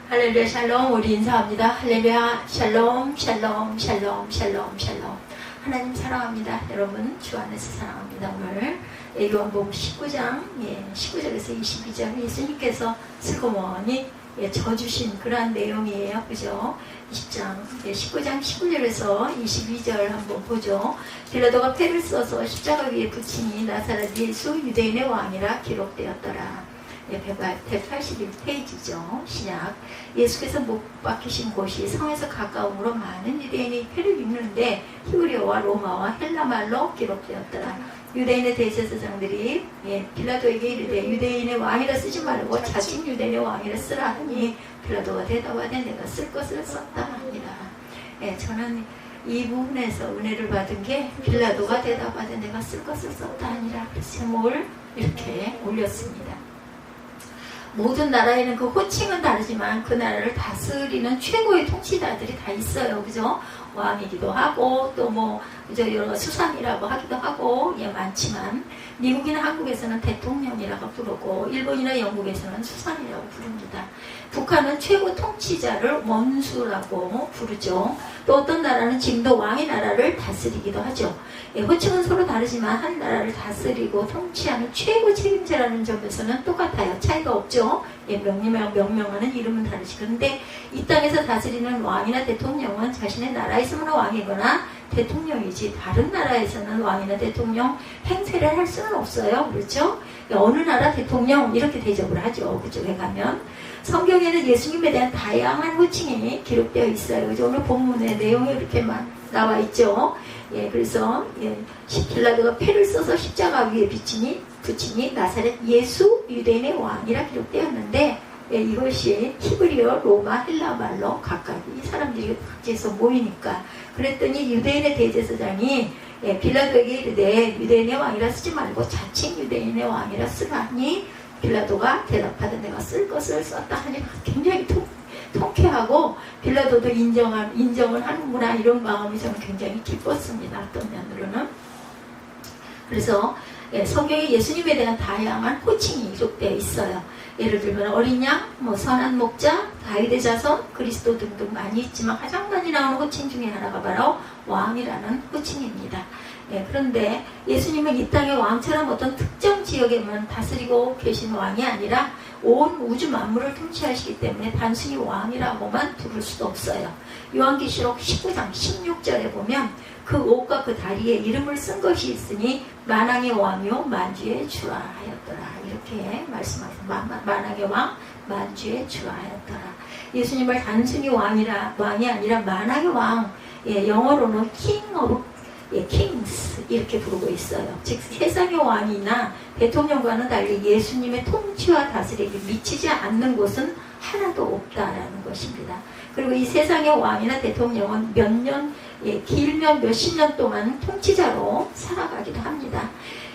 할렐루야 샬롬. 우리 인사합니다. 할렐루야 샬롬 샬롬 샬롬 샬롬 샬롬. 하나님 사랑합니다. 여러분 주 안에서 사랑합니다. 오늘 요한복음 19장 19절에서 22절 예수님께서 슬그머니 져주신 그러한 내용이에요. 그죠? 19장 19절에서 22절 한번 보죠. 빌라도가 패를 써서 십자가 위에 붙이니 나사렛 예수 유대인의 왕이라 기록되었더라. 181페이지죠. 신약. 예수께서 못 박히신 곳이 성에서 가까움으로 많은 유대인이 패를 입는데 히브리어와 로마와 헬라말로 기록되었더라. 유대인의 대제사장들이 빌라도에게 이르되 유대인의 왕이라 쓰지 말고 자칭 유대인의 왕이라 쓰라 하니 빌라도가 대답하되 내가 쓸 것을 썼다 합니다. 저는 이 부분에서 은혜를 받은 게 빌라도가 대답하되 내가 쓸 것을 썼다 하니라. 그래서 제목을 이렇게 올렸습니다. 모든 나라에는 그 호칭은 다르지만 그 나라를 다스리는 최고의 통치자들이 다 있어요. 그죠? 왕이기도 하고 또 여러 수상이라고 하기도 하고 많지만 미국이나 한국에서는 대통령이라고 부르고 일본이나 영국에서는 수상이라고 부릅니다. 북한은 최고 통치자를 원수라고 부르죠. 또 어떤 나라는 지금도 왕이 나라를 다스리기도 하죠. 호칭은 서로 다르지만 한 나라를 다스리고 통치하는 최고 책임자라는 점에서는 똑같아요. 차이가 없죠. 명명하는 이름은 다르지. 그런데 이 땅에서 다스리는 왕이나 대통령은 자신의 나라에 있으면 왕이거나 대통령이지 다른 나라에서는 왕이나 대통령 행세를 할 수는 없어요. 그렇죠? 어느 나라 대통령 이렇게 대접을 하죠. 그쪽에 가면 성경에는 예수님에 대한 다양한 호칭이 기록되어 있어요. 그래서 오늘 본문의 내용이 이렇게 나와 있죠. 그래서 빌라도가 패를 써서 십자가 위에 붙이니 나사렛 예수 유대인의 왕이라 기록되었는데 이것이 히브리어, 로마, 헬라말로 각각이 사람들이 각지에서 모이니까 그랬더니 유대인의 대제사장이 빌라도에게 이르되 유대인의 왕이라 쓰지 말고 자칭 유대인의 왕이라 쓰라니 빌라도가 대답하되 내가 쓸 것을 썼다 하니 굉장히 통쾌하고 빌라도도 인정을 하는구나 이런 마음이 저는 굉장히 기뻤습니다. 어떤 면으로는. 그래서 성경에 예수님에 대한 다양한 호칭이 기록되어 있어요. 예를 들면 어린 양, 선한 목자, 다윗의 자손, 그리스도 등등 많이 있지만 가장 많이 나오는 호칭 중에 하나가 바로 왕이라는 호칭입니다. 그런데 예수님은 이 땅의 왕처럼 어떤 특정 지역에만 다스리고 계신 왕이 아니라 온 우주 만물을 통치하시기 때문에 단순히 왕이라고만 부를 수도 없어요. 요한계시록 19장 16절에 보면 그 옷과 그 다리에 이름을 쓴 것이 있으니 만왕의 왕이요 만주의 주라 하였더라. 이렇게 말씀하셨습니다. 만왕의 왕 만주의 주라 하였더라. 예수님을 단순히 왕이 아니라 만왕의 왕, 영어로는 King of Kings 이렇게 부르고 있어요. 즉 세상의 왕이나 대통령과는 달리 예수님의 통치와 다스리기 미치지 않는 곳은 하나도 없다라는 것입니다. 그리고 이 세상의 왕이나 대통령은 길면 몇십 년 동안 통치자로 살아가기도 합니다.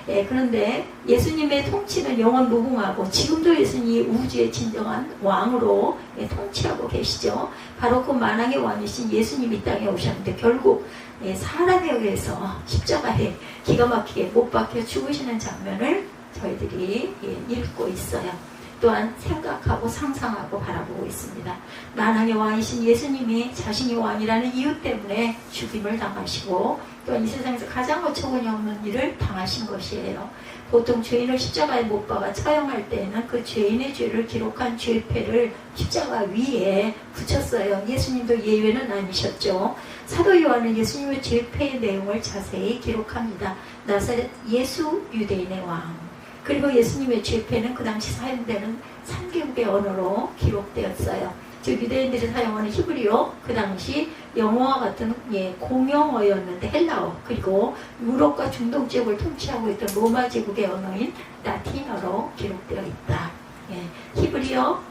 그런데 예수님의 통치는 영원 무궁하고 지금도 예수님이 우주의 진정한 왕으로 통치하고 계시죠. 바로 그 만왕의 왕이신 예수님이 이 땅에 오셨는데 결국 사람에 의해서 십자가에 기가 막히게 못 박혀 죽으시는 장면을 저희들이 읽고 있어요. 또한 생각하고 상상하고 바라보고 있습니다. 만왕의 왕이신 예수님이 자신이 왕이라는 이유 때문에 죽임을 당하시고 또한 이 세상에서 가장 어처구니 없는 일을 당하신 것이에요. 보통 죄인을 십자가에 못 박아 처형할 때에는 그 죄인의 죄를 기록한 죄패를 십자가 위에 붙였어요. 예수님도 예외는 아니셨죠. 사도 요한은 예수님의 죄패의 내용을 자세히 기록합니다. 나사렛 예수 유대인의 왕. 그리고 예수님의 죄패는 그 당시 사용되는 3개국의 언어로 기록되었어요. 즉 유대인들이 사용하는 히브리어, 그 당시 영어와 같은 공용어였는데 헬라어, 그리고 유럽과 중동 지역을 통치하고 있던 로마 제국의 언어인 라틴어로 기록되어 있다. 히브리어,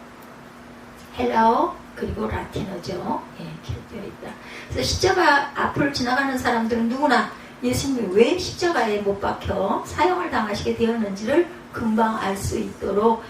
헬라어, 그리고 라틴어죠. 기록되어 있다. 그래서 십자가 앞을 지나가는 사람들은 누구나 예수님이 왜 십자가에 못 박혀 사형을 당하시게 되었는지를 금방 알 수 있도록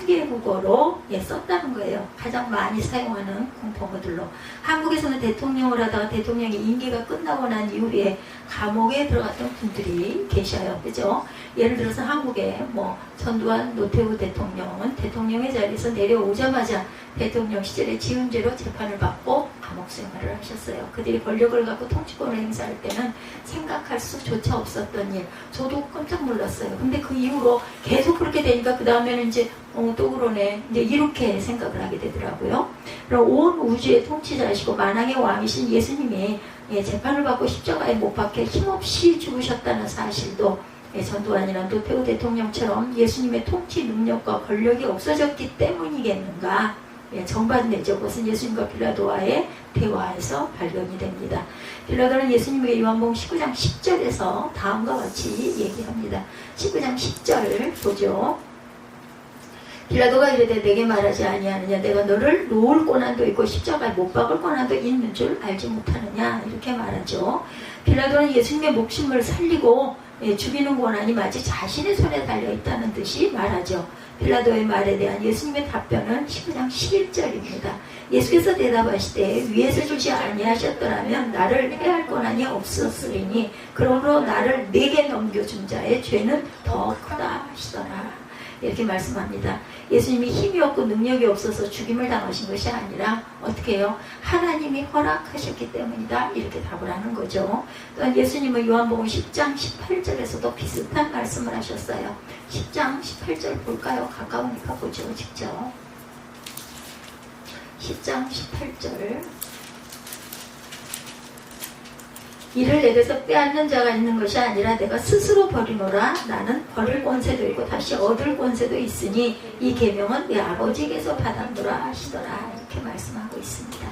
천개 국어로 썼다는 거예요. 가장 많이 사용하는 공포어들로. 한국에서는 대통령을 하다가 대통령의 임기가 끝나고 난 이후에 감옥에 들어갔던 분들이 계셔요. 그죠? 예를 들어서 한국에 뭐 전두환, 노태우 대통령은 대통령의 자리에서 내려오자마자 대통령 시절에 지은죄로 재판을 받고 감옥 생활을 하셨어요. 그들이 권력을 갖고 통치권을 행사할 때는 생각할 수조차 없었던 일. 저도 깜짝 놀랐어요. 근데 그 이후로 계속 그렇게 되니까 그 다음에는 이제 또 그러네. 이제 이렇게 생각을 하게 되더라고요. 그럼 온 우주의 통치자이시고 만왕의 왕이신 예수님이 재판을 받고 십자가에 못 박혀 힘없이 죽으셨다는 사실도 전두환이나 노태우 대통령처럼 예수님의 통치 능력과 권력이 없어졌기 때문이겠는가. 정반대죠. 그것은 예수님과 빌라도와의 대화에서 발견이 됩니다. 빌라도는 예수님에게 요한복음 19장 10절에서 다음과 같이 얘기합니다. 19장 10절을 보죠. 빌라도가 이르되 내게 말하지 아니하느냐 내가 너를 놓을 권한도 있고 십자가에 못 박을 권한도 있는 줄 알지 못하느냐 이렇게 말하죠. 빌라도는 예수님의 목숨을 살리고 죽이는 권한이 마치 자신의 손에 달려있다는 듯이 말하죠. 빌라도의 말에 대한 예수님의 답변은 19장 11절입니다. 예수께서 대답하시되 위에서 주지 아니하셨더라면 나를 해할 권한이 없었으리니 그러므로 나를 내게 넘겨준 자의 죄는 더 크다 하시더라. 이렇게 말씀합니다. 예수님이 힘이 없고 능력이 없어서 죽임을 당하신 것이 아니라 어떻게 해요? 하나님이 허락하셨기 때문이다. 이렇게 답을 하는 거죠. 또한 예수님은 요한복음 10장 18절에서도 비슷한 말씀을 하셨어요. 10장 18절 볼까요? 가까우니까 보죠. 직접. 10장 18절 이를 내게서 빼앗는 자가 있는 것이 아니라 내가 스스로 버리노라. 나는 버릴 권세도 있고 다시 얻을 권세도 있으니 이 계명은 내 아버지에게서 받았노라 하시더라. 이렇게 말씀하고 있습니다.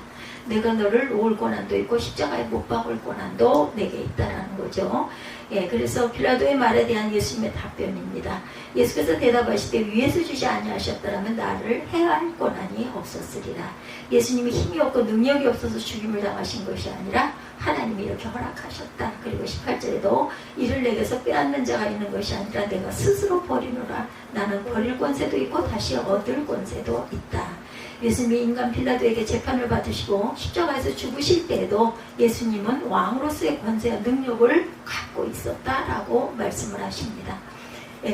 내가 너를 놓을 권한도 있고 십자가에 못 박을 권한도 내게 있다라는 거죠. 그래서 빌라도의 말에 대한 예수님의 답변입니다. 예수께서 대답하시되 위에서 주시 아니하셨더라면 나를 해야 할 권한이 없었으리라. 예수님이 힘이 없고 능력이 없어서 죽임을 당하신 것이 아니라 하나님이 이렇게 허락하셨다. 그리고 18절에도 이를 내게서 빼앗는 자가 있는 것이 아니라 내가 스스로 버리노라. 나는 버릴 권세도 있고 다시 얻을 권세도 있다. 예수님이 인간 빌라도에게 재판을 받으시고 십자가에서 죽으실 때에도 예수님은 왕으로서의 권세와 능력을 갖고 있었다라고 말씀을 하십니다.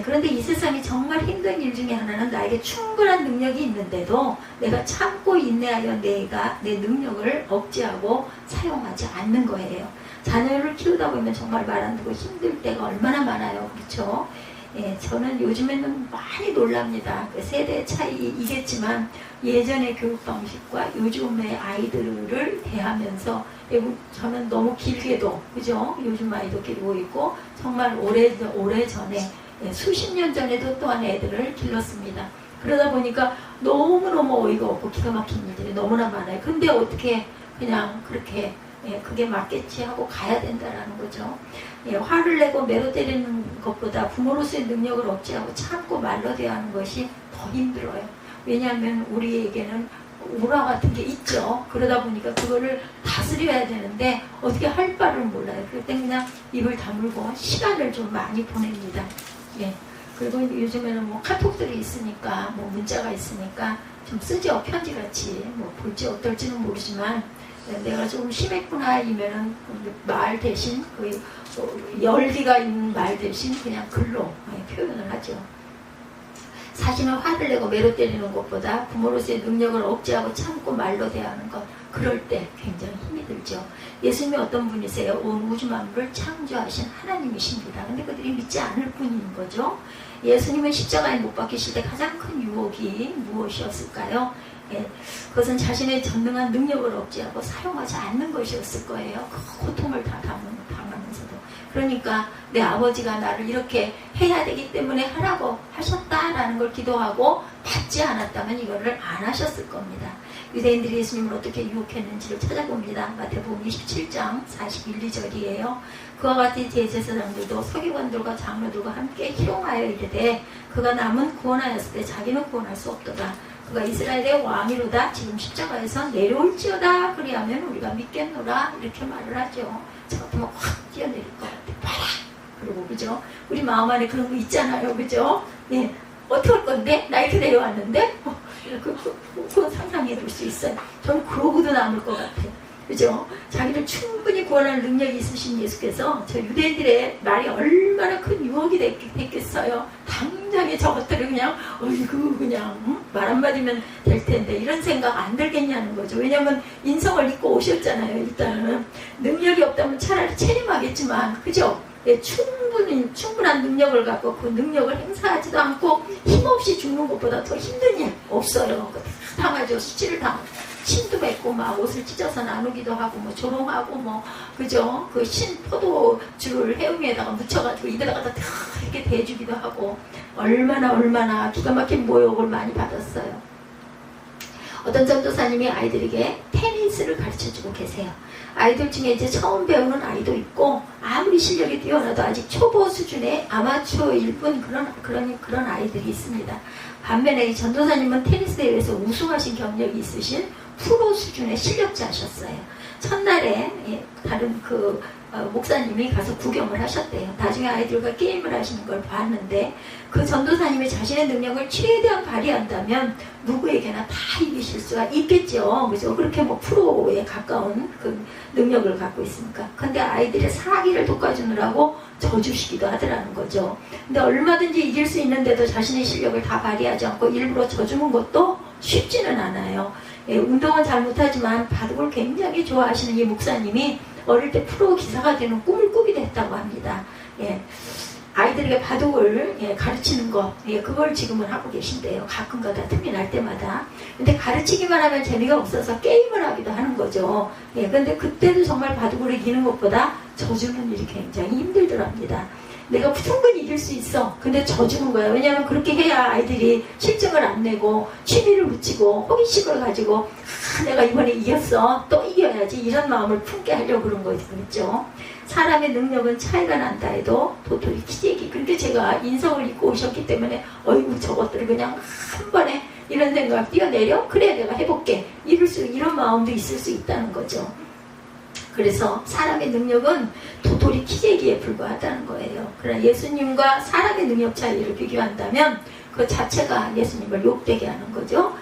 그런데 이 세상이 정말 힘든 일 중에 하나는 나에게 충분한 능력이 있는데도 내가 참고 인내하여 내가 내 능력을 억제하고 사용하지 않는 거예요. 자녀를 키우다 보면 정말 말 안 듣고 힘들 때가 얼마나 많아요. 그렇죠? 저는 요즘에는 많이 놀랍니다. 세대 차이이겠지만 예전의 교육 방식과 요즘의 아이들을 대하면서 저는 너무 길게도 그죠? 요즘 아이도 기르고 있고 정말 오래전에 수십 년 전에도 또한 애들을 길렀습니다. 그러다 보니까 너무너무 어이가 없고 기가 막힌 일들이 너무나 많아요. 근데 어떻게 그냥 그렇게 그게 맞겠지 하고 가야 된다라는 거죠. 화를 내고 매로 때리는 것보다 부모로서의 능력을 억제하고 참고 말로 대하는 것이 더 힘들어요. 왜냐하면 우리에게는 오라 같은 게 있죠. 그러다 보니까 그거를 다스려야 되는데 어떻게 할 바를 몰라요. 그럴 땐 그냥 입을 다물고 시간을 좀 많이 보냅니다. 그리고 요즘에는 뭐 카톡들이 있으니까 뭐 문자가 있으니까 좀 쓰죠. 편지같이 뭐 볼지 어떨지는 모르지만 내가 조금 심했구나 이면은 말 대신 그 열기가 있는 말 대신 그냥 글로 표현을 하죠. 사실은 화를 내고 매로 때리는 것보다 부모로서의 능력을 억제하고 참고 말로 대하는 것 그럴 때 굉장히 힘이 들죠. 예수님이 어떤 분이세요? 온 우주 만물을 창조하신 하나님이십니다. 근데 그들이 믿지 않을 뿐인 거죠. 예수님은 십자가에 못 박히실 때 가장 큰 유혹이 무엇이었을까요? 그것은 자신의 전능한 능력을 억제하고 사용하지 않는 것이었을 거예요. 그 고통을 다 당하면서도. 그러니까 내 아버지가 나를 이렇게 해야 되기 때문에 하라고 하셨다라는 걸 기도하고 받지 않았다면 이거를 안 하셨을 겁니다. 유대인들이 예수님을 어떻게 유혹했는지를 찾아봅니다. 마태복음 27장 41, 2절이에요. 그와 같이 대제사장들도 서기관들과 장로들과 함께 희롱하여 이르되 그가 남은 구원하였을 때 자기는 구원할 수 없도다. 그가 이스라엘의 왕이로다. 지금 십자가에서 내려올지어다. 그리하면 우리가 믿겠노라. 이렇게 말을 하죠. 저 같으면 확 뛰어내릴 것 같아. 봐라. 그리고 그죠? 우리 마음 안에 그런 거 있잖아요. 그죠? 어떻게 할 건데? 나이트 내려왔는데? 그건 상상해 볼 수 있어요. 저는 그러고도 남을 것 같아요. 그죠? 자기를 충분히 구원할 능력이 있으신 예수께서 저 유대인들의 말이 얼마나 큰 유혹이 됐겠어요. 당장에 저것들을 그냥 어이구 그냥 말 한마디면 될 텐데 이런 생각 안 들겠냐는 거죠. 왜냐면 인성을 잊고 오셨잖아요. 일단은 능력이 없다면 차라리 체념하겠지만 그죠? 예, 충분한 능력을 갖고 그 능력을 행사하지도 않고 힘없이 죽는 것보다 더 힘든 일 없어요. 당하죠. 수치를 당하고 침도 뱉고 막 옷을 찢어서 나누기도 하고 뭐 조롱하고 뭐 그죠? 그 포도주를 해웅에다가 묻혀가지고 입에다가 다 이렇게 대주기도 하고 얼마나 기가 막힌 모욕을 많이 받았어요. 어떤 전도사님이 아이들에게 테니스를 가르쳐주고 계세요. 아이들 중에 이제 처음 배우는 아이도 있고 아무리 실력이 뛰어나도 아직 초보 수준의 아마추어일 뿐 그런 아이들이 있습니다. 반면에 이 전도사님은 테니스 대회에서 우승하신 경력이 있으신 프로 수준의 실력자셨어요. 첫날에 다른 목사님이 가서 구경을 하셨대요. 나중에 아이들과 게임을 하시는 걸 봤는데 그 전도사님이 자신의 능력을 최대한 발휘한다면 누구에게나 다 이기실 수가 있겠죠. 그죠? 그렇게 뭐 프로에 가까운 그 능력을 갖고 있으니까. 근데 아이들의 사기를 돋궈주느라고 져주시기도 하더라는 거죠. 근데 얼마든지 이길 수 있는데도 자신의 실력을 다 발휘하지 않고 일부러 져주는 것도 쉽지는 않아요. 운동은 잘 못하지만 바둑을 굉장히 좋아하시는 이 목사님이 어릴 때 프로 기사가 되는 꿈을 꾸게 됐다고 합니다. 아이들에게 바둑을 가르치는 거 그걸 지금은 하고 계신데요. 가끔가다 틈이 날 때마다. 근데 가르치기만 하면 재미가 없어서 게임을 하기도 하는 거죠. 근데 그때도 정말 바둑을 이기는 것보다 져주는 일이 굉장히 힘들더랍니다. 내가 충분히 이길 수 있어. 근데 져주는 거야. 왜냐하면 그렇게 해야 아이들이 실증을 안 내고 취미를 붙이고 호기심을 가지고 내가 이번에 이겼어. 또 이겨야지. 이런 마음을 품게 하려고 그런 거겠죠. 사람의 능력은 차이가 난다 해도 도토리 키재기. 그런데 제가 인성을 잊고 오셨기 때문에 어이구 저것들을 그냥 한 번에 이런 생각 뛰어내려? 그래 내가 해볼게. 이런 마음도 있을 수 있다는 거죠. 그래서 사람의 능력은 도토리 키재기에 불과하다는 거예요. 그러나 예수님과 사람의 능력 차이를 비교한다면 그 자체가 예수님을 욕되게 하는 거죠.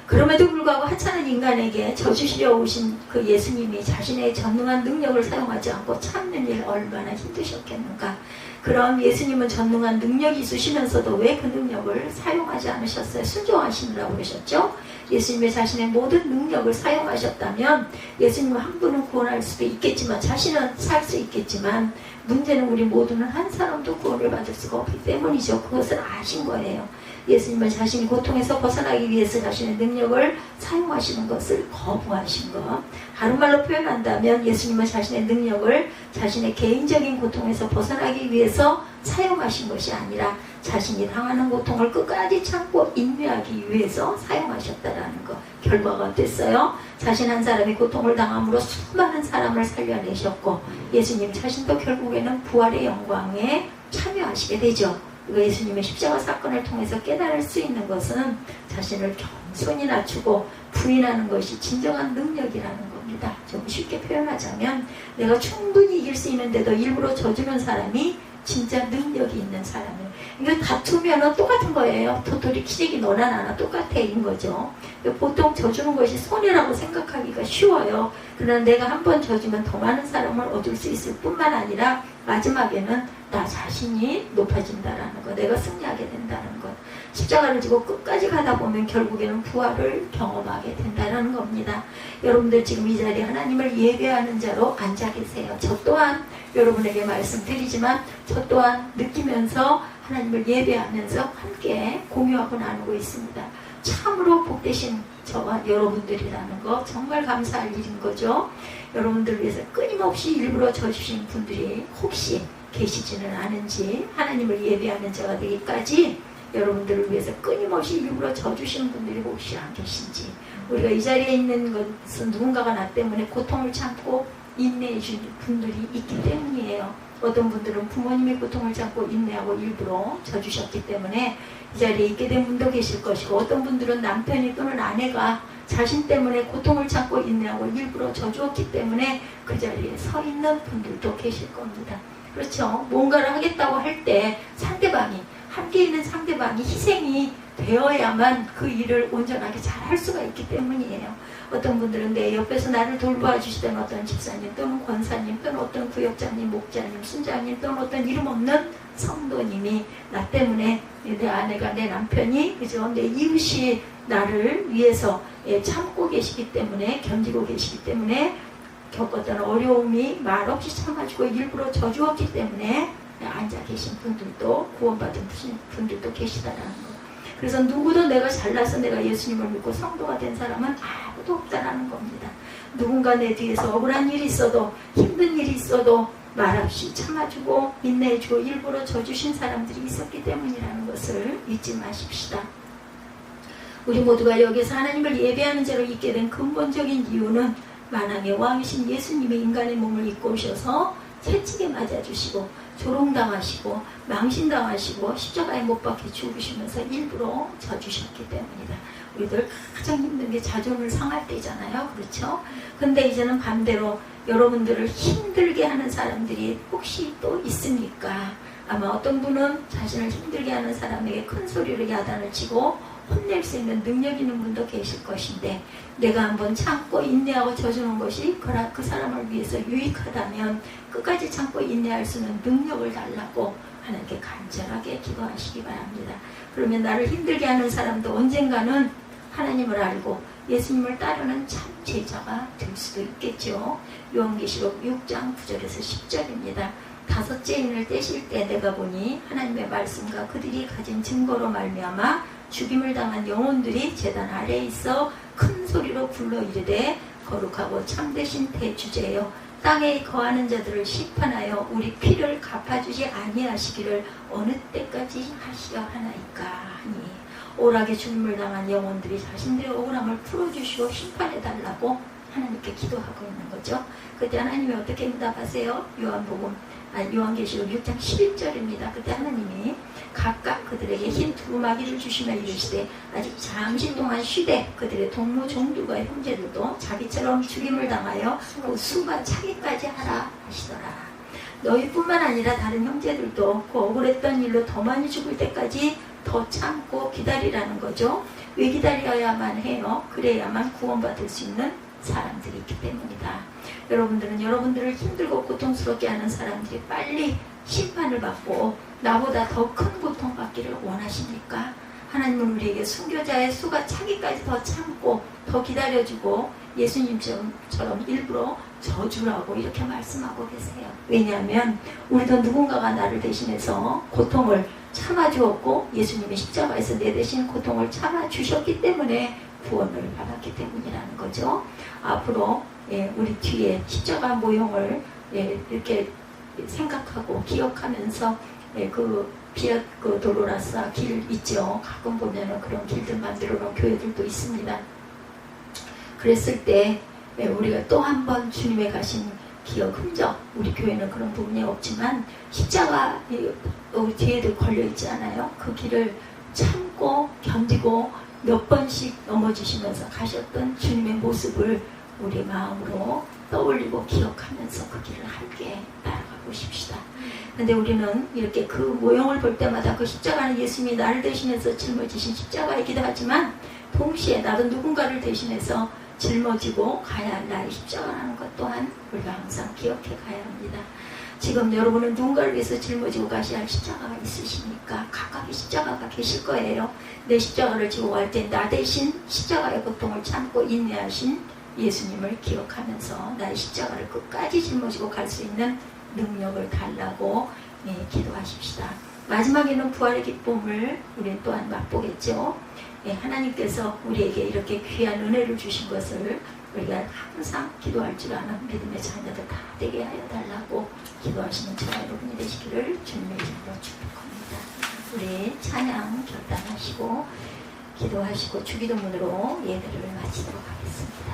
그럼에도 불구하고 하찮은 인간에게 져주시려 오신 그 예수님이 자신의 전능한 능력을 사용하지 않고 참는 일 얼마나 힘드셨겠는가. 그럼 예수님은 전능한 능력이 있으시면서도 왜 그 능력을 사용하지 않으셨어요? 순종하시느라고 그러셨죠? 예수님의 자신의 모든 능력을 사용하셨다면 예수님은 한 분은 구원할 수도 있겠지만 자신은 살 수 있겠지만 문제는 우리 모두는 한 사람도 구원을 받을 수가 없기 때문이죠. 그것을 아신 거예요. 예수님은 자신이 고통에서 벗어나기 위해서 자신의 능력을 사용하시는 것을 거부하신 것. 다른 말로 표현한다면 예수님은 자신의 능력을 자신의 개인적인 고통에서 벗어나기 위해서 사용하신 것이 아니라 자신이 당하는 고통을 끝까지 참고 인내하기 위해서 사용하셨다라는 것. 결과가 어땠어요? 자신 한 사람이 고통을 당함으로 수많은 사람을 살려내셨고 예수님 자신도 결국에는 부활의 영광에 참여하시게 되죠. 예수님의 십자가 사건을 통해서 깨달을 수 있는 것은 자신을 겸손히 낮추고 부인하는 것이 진정한 능력이라는 겁니다. 좀 쉽게 표현하자면 내가 충분히 이길 수 있는데도 일부러 져주는 사람이 진짜 능력이 있는 사람이에요. 이거 다투면은 똑같은 거예요. 도토리 키재기 너나 나나 똑같아 인 거죠. 보통 져주는 것이 손해라고 생각하기가 쉬워요. 그러나 내가 한 번 져주면 더 많은 사람을 얻을 수 있을 뿐만 아니라 마지막에는 나 자신이 높아진다라는 것, 내가 승리하게 된다는 것. 십자가를 지고 끝까지 가다 보면 결국에는 부활을 경험하게 된다는 겁니다. 여러분들 지금 이 자리에 하나님을 예배하는 자로 앉아 계세요. 저 또한 여러분에게 말씀드리지만 저 또한 느끼면서 하나님을 예배하면서 함께 공유하고 나누고 있습니다. 참으로 복되신 저와 여러분들이라는 거 정말 감사할 일인 거죠. 여러분들을 위해서 끊임없이 일부러 져주신 분들이 혹시 계시지는 않은지 하나님을 예배하는 자가 되기까지 여러분들을 위해서 끊임없이 일부러 져주시는 분들이 혹시 안 계신지 우리가 이 자리에 있는 것은 누군가가 나 때문에 고통을 참고 인내해 준 분들이 있기 때문이에요. 어떤 분들은 부모님이 고통을 참고 인내하고 일부러 져주셨기 때문에 이 자리에 있게 된 분도 계실 것이고 어떤 분들은 남편이 또는 아내가 자신 때문에 고통을 참고 인내하고 일부러 져주었기 때문에 그 자리에 서 있는 분들도 계실 겁니다. 그렇죠. 뭔가를 하겠다고 할 때 상대방이 함께 있는 상대방이 희생이 되어야만 그 일을 온전하게 잘 할 수가 있기 때문이에요. 어떤 분들은 내 옆에서 나를 돌봐 주시던 어떤 집사님 또는 권사님 또는 어떤 구역장님, 목자님, 순장님 또는 어떤 이름 없는 성도님이 나 때문에 내 아내가, 내 남편이, 그죠? 내 이웃이 나를 위해서 참고 계시기 때문에, 견디고 계시기 때문에, 겪었던 어려움이 말없이 참아주고 일부러 져주었기 때문에 앉아 계신 분들도, 구원받은 분들도 계시다라는 거. 그래서 누구도 내가 잘나서 내가 예수님을 믿고 성도가 된 사람은 아무도 없다라는 겁니다. 누군가 내 뒤에서 억울한 일이 있어도, 힘든 일이 있어도 말없이 참아주고 인내해주고 일부러 져주신 사람들이 있었기 때문이라는 것을 잊지 마십시다. 우리 모두가 여기서 하나님을 예배하는 자로 있게 된 근본적인 이유는 만왕의 왕이신 예수님이 인간의 몸을 입고 오셔서 채찍에 맞아주시고 조롱당하시고 망신당하시고 십자가에 못 박혀 죽으시면서 일부러 져주셨기 때문이다. 우리들 가장 힘든 게 자존을 상할 때잖아요. 그렇죠? 근데 이제는 반대로 여러분들을 힘들게 하는 사람들이 혹시 또 있습니까? 아마 어떤 분은 자신을 힘들게 하는 사람에게 큰 소리로 야단을 치고 혼낼 수 있는 능력 있는 분도 계실 것인데, 내가 한번 참고 인내하고 져주는 것이 그 사람을 위해서 유익하다면 끝까지 참고 인내할 수 있는 능력을 달라고 하나님께 간절하게 기도하시기 바랍니다. 그러면 나를 힘들게 하는 사람도 언젠가는 하나님을 알고 예수님을 따르는 참 제자가 될 수도 있겠죠. 요한계시록 6장 9절에서 10절입니다. 다섯째 인을 떼실 때 내가 보니 하나님의 말씀과 그들이 가진 증거로 말미암아 죽임을 당한 영혼들이 제단 아래에 있어 큰 소리로 불러 이르되 거룩하고 참되신 대주제여 땅에 거하는 자들을 심판하여 우리 피를 갚아주지 아니하시기를 어느 때까지 하시려 하나이까 하니, 오락의 죽임을 당한 영혼들이 자신들의 억울함을 풀어주시고 심판해달라고 하나님께 기도하고 있는 거죠. 그때 하나님이 어떻게 응답하세요? 요한계시록 6장 11절입니다. 그때 하나님이 각각 그들에게 흰 두루마기를 주시며 이르시되 아직 잠시 동안 쉬되 그들의 동무 종들과 형제들도 자기처럼 죽임을 당하여 그 수가 차기까지 하라 하시더라. 너희뿐만 아니라 다른 형제들도 그 억울했던 일로 더 많이 죽을 때까지 더 참고 기다리라는 거죠. 왜 기다려야만 해요? 그래야만 구원받을 수 있는 사람들이 있기 때문이다. 여러분들은 여러분들을 힘들고 고통스럽게 하는 사람들이 빨리 심판을 받고 나보다 더 큰 고통받기를 원하십니까? 하나님은 우리에게 순교자의 수가 차기까지 더 참고 더 기다려주고 예수님처럼 일부러 져주라고 이렇게 말씀하고 계세요. 왜냐하면 우리도 누군가가 나를 대신해서 고통을 참아주었고 예수님이 십자가에서 내 대신 고통을 참아주셨기 때문에 구원을 받았기 때문이라는 거죠. 앞으로 우리 뒤에 십자가 모형을 이렇게 생각하고 기억하면서 그 도로라사 길 있죠. 가끔 보면은 그런 길들 만들어 놓은 교회들도 있습니다. 그랬을 때 우리가 또 한 번 주님의 가신 기억 흔적, 우리 교회는 그런 부분이 없지만 십자가 우리 뒤에도 걸려 있지 않아요? 그 길을 참고 견디고 몇 번씩 넘어지시면서 가셨던 주님의 모습을 우리 마음으로 떠올리고 기억하면서 그 길을 함께 따라가고 싶시다. 근데 우리는 이렇게 그 모형을 볼 때마다 그 십자가는 예수님이 나를 대신해서 짊어지신 십자가이기도 하지만 동시에 나도 누군가를 대신해서 짊어지고 가야 할 나의 십자가라는 것 또한 우리가 항상 기억해 가야 합니다. 지금 여러분은 누군가를 위해서 짊어지고 가셔야 할 십자가가 있으십니까? 각각의 십자가가 계실 거예요. 내 십자가를 지고 갈 때 나 대신 십자가의 고통을 참고 인내하신 예수님을 기억하면서 나의 십자가를 끝까지 짊어지고 갈 수 있는 능력을 달라고 기도하십시다. 마지막에는 부활의 기쁨을 우리 또한 맛보겠죠. 하나님께서 우리에게 이렇게 귀한 은혜를 주신 것을 우리가 항상 기도할 줄 아는 믿음의 자녀들 다 되게 하여 달라고 기도하시는 저와 여러분이 되시기를 주님의 이름으로 축복합니다. 우리 찬양 결단하시고 기도하시고 주기도문으로 예배를 마치도록 하겠습니다.